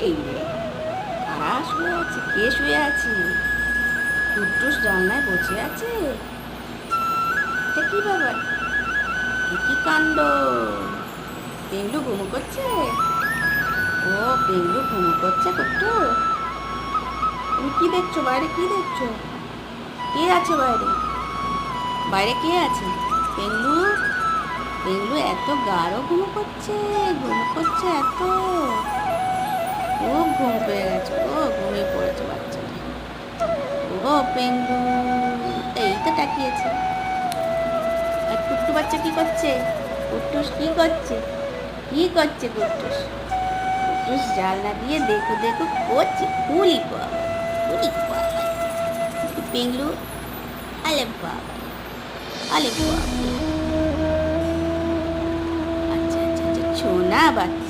এই রে, কারা শুয়ে আছে? কে শুয়ে আছে? কুট্টুস জানলায় বসে আছে। এটা কি ব্যাপার? এ কি কাণ্ড! পেংলু ঘুমু করছে? ও, পেংলু ঘুমু করছে কুট্টু? তুমি কি দেখছো? বাইরে কি দেখছো? কে আছে বাইরে? বাইরে কে আছে? পেংলু? পেংলু এত গাঢ় ঘুমু করছে? ঘুমু করছে এত? খুব ঘুম পেয়ে গেছে। ও, ঘুমিয়ে পড়েছে বাচ্চাটা। ও পেংলু, এই তো তাকিয়েছে। আর কুট্টু বাচ্চা কি করছে? কুট্টুস কি করছে? কি করছে কুট্টুস? কুট্টুস জানলা দিয়ে দেখো দেখো করছে। উলি বাবা, উলি বাবা, পেংলু, আলে বাবা, আলে বাবা। আচ্ছা আচ্ছা আচ্ছা, ছোনা বাচ্চা।